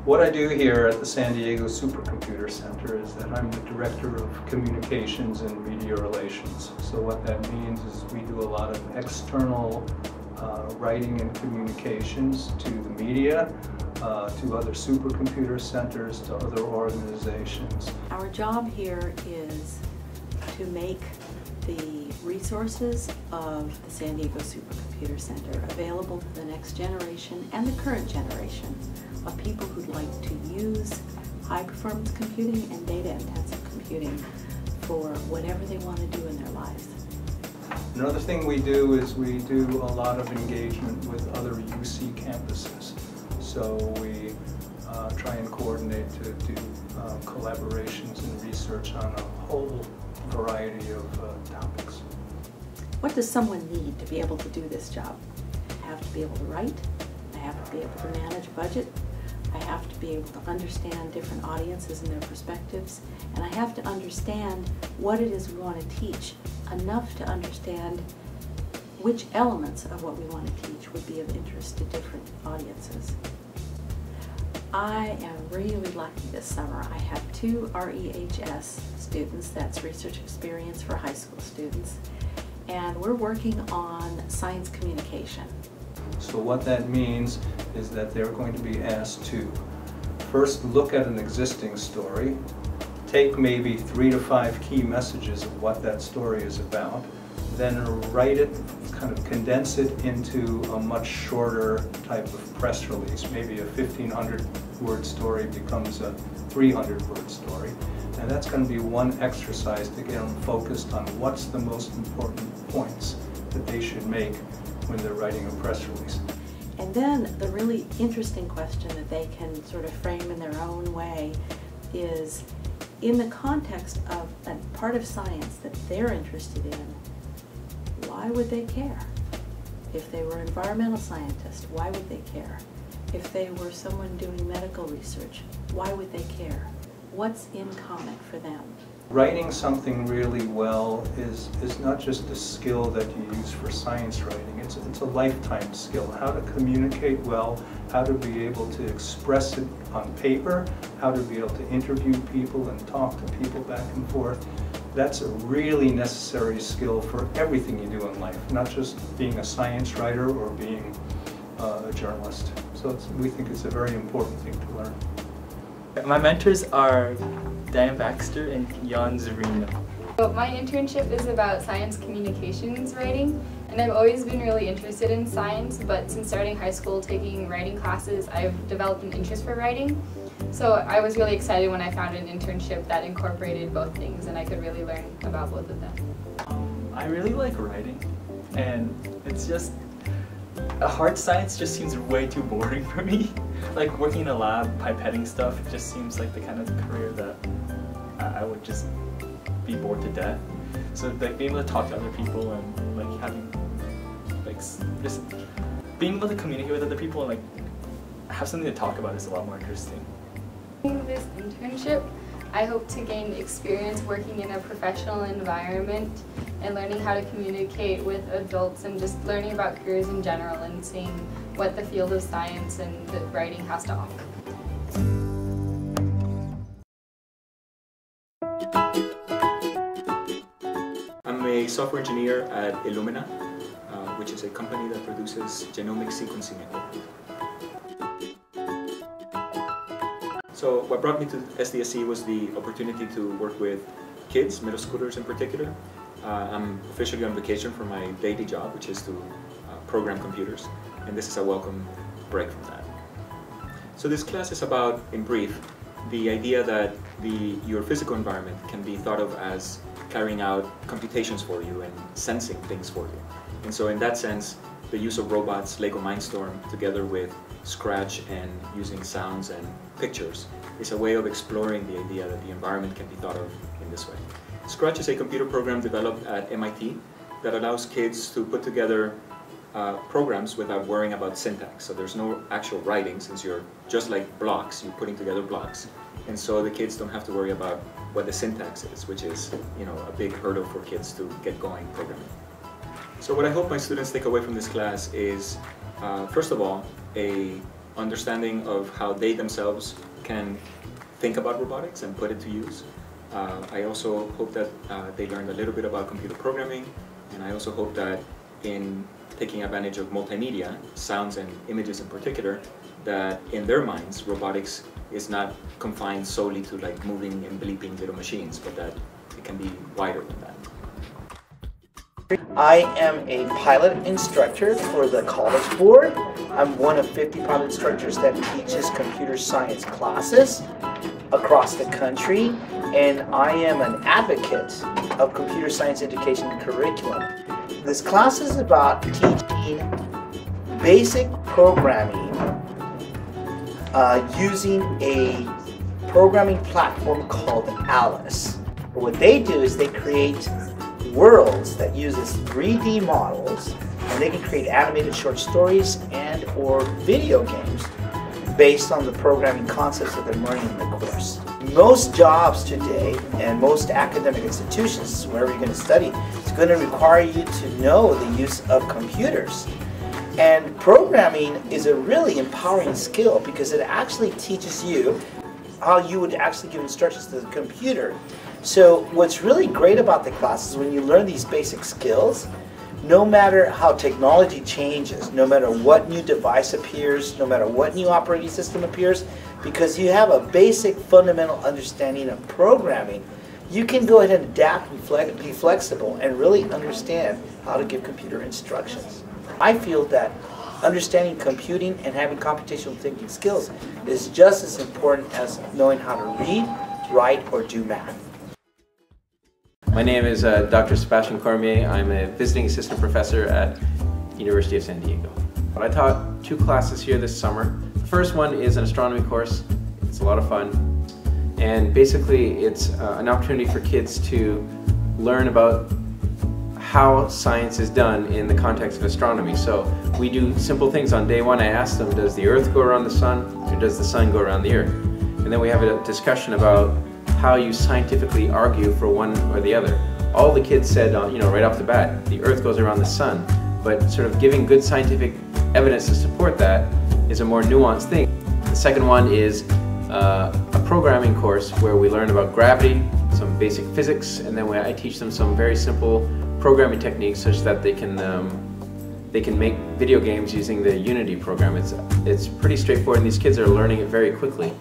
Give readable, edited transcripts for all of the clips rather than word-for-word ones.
What I do here at the San Diego Supercomputer Center is that I'm the Director of Communications and Media Relations. So what that means is we do a lot of external writing and communications to the media, to other supercomputer centers, to other organizations. Our job here is to make the resources of the San Diego Supercomputer Center available to the next generation and the current generation of people who'd like to use high-performance computing and data-intensive computing for whatever they want to do in their lives. Another thing we do is we do a lot of engagement with other UC campuses. So we try and coordinate to do collaborations and research on a whole variety of topics. What does someone need to be able to do this job? I have to be able to write, I have to be able to manage a budget, I have to be able to understand different audiences and their perspectives, and I have to understand what it is we want to teach, enough to understand which elements of what we want to teach would be of interest to different audiences. I am really lucky this summer. I have 2 REHS students, that's research experience for high school students, and we're working on science communication. So what that means is that they're going to be asked to first look at an existing story, take maybe 3 to 5 key messages of what that story is about, then write it, kind of condense it into a much shorter type of press release. Maybe a 1,500-word story becomes a 300-word story. And that's going to be one exercise to get them focused on what's the most important points that they should make when they're writing a press release. And then the really interesting question that they can sort of frame in their own way is, in the context of a part of science that they're interested in, why would they care? If they were environmental scientists, why would they care? If they were someone doing medical research, why would they care? What's in common for them? Writing something really well is not just a skill that you use for science writing, it's a lifetime skill. How to communicate well, how to be able to express it on paper, how to be able to interview people and talk to people back and forth. That's a really necessary skill for everything you do in life, not just being a science writer or being a journalist. So we think it's a very important thing to learn. My mentors are Diane, Baxter, and Zverina. So my internship is about science communications writing, and I've always been really interested in science, but since starting high school taking writing classes, I've developed an interest for writing. So I was really excited when I found an internship that incorporated both things and I could really learn about both of them. I really like writing, and it's just, hard science just seems way too boring for me. Like working in a lab, pipetting stuff, it just seems like the kind of career that I would just be bored to death. So like being able to talk to other people and like having, like just being able to communicate with other people and like have something to talk about is a lot more interesting. In this internship, I hope to gain experience working in a professional environment and learning how to communicate with adults and just learning about careers in general and seeing what the field of science and the writing has to offer. I'm a software engineer at Illumina, which is a company that produces genomic sequencing equipment. So what brought me to SDSC was the opportunity to work with kids, middle schoolers in particular. I'm officially on vacation for my daily job, which is to program computers, and this is a welcome break from that. So this class is about, in brief, the idea that your physical environment can be thought of as carrying out computations for you and sensing things for you. And so in that sense, the use of robots, Lego Mindstorm, together with Scratch and using sounds and pictures is a way of exploring the idea that the environment can be thought of in this way. Scratch is a computer program developed at MIT that allows kids to put together programs without worrying about syntax. So there's no actual writing, since you're just like blocks, you're putting together blocks. And so the kids don't have to worry about what the syntax is, which is, you know, a big hurdle for kids to get going programming. So what I hope my students take away from this class is, first of all, a understanding of how they themselves can think about robotics and put it to use. I also hope that they learned a little bit about computer programming, and I also hope that in taking advantage of multimedia, sounds and images in particular, that in their minds robotics is not confined solely to like moving and bleeping little machines, but that it can be wider than that. I am a pilot instructor for the College Board. I'm one of 50 pilot instructors that teaches computer science classes across the country, and I am an advocate of computer science education curriculum. This class is about teaching basic programming using a programming platform called Alice. What they do is they create worlds that uses 3D models, and they can create animated short stories and or video games based on the programming concepts that they're learning in the course. Most jobs today and most academic institutions, wherever you're going to study, it's going to require you to know the use of computers. And programming is a really empowering skill because it actually teaches you how you would actually give instructions to the computer. So what's really great about the class is when you learn these basic skills, no matter how technology changes, no matter what new device appears, no matter what new operating system appears, because you have a basic fundamental understanding of programming, you can go ahead and adapt and be flexible and really understand how to give computer instructions. I feel that understanding computing and having computational thinking skills is just as important as knowing how to read, write, or do math. My name is Dr. Sébastien Cormier. I'm a visiting assistant professor at University of San Diego. I taught 2 classes here this summer. The first one is an astronomy course. It's a lot of fun. And basically it's an opportunity for kids to learn about how science is done in the context of astronomy. So we do simple things. On day 1 I asked them, does the Earth go around the Sun or does the Sun go around the Earth? And then we have a discussion about how you scientifically argue for one or the other. All the kids said, right off the bat, the Earth goes around the Sun, but sort of giving good scientific evidence to support that is a more nuanced thing. The second one is a programming course where we learn about gravity, some basic physics, and then I teach them some very simple programming techniques such that they can make video games using the Unity program. It's pretty straightforward, and these kids are learning it very quickly.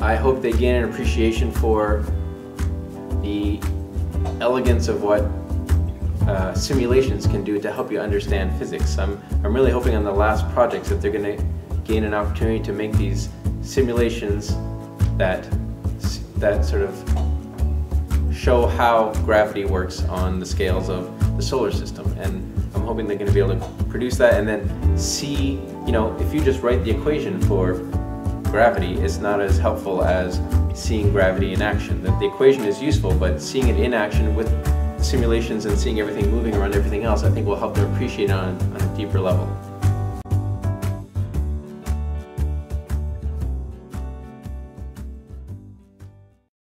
I hope they gain an appreciation for the elegance of what simulations can do to help you understand physics. I'm really hoping on the last projects that they're going to gain an opportunity to make these simulations that sort of show how gravity works on the scales of the solar system. And I'm hoping they're going to be able to produce that and then see, if you just write the equation for gravity, is not as helpful as seeing gravity in action. The equation is useful, but seeing it in action with simulations and seeing everything moving around everything else, I think will help them appreciate it on a deeper level.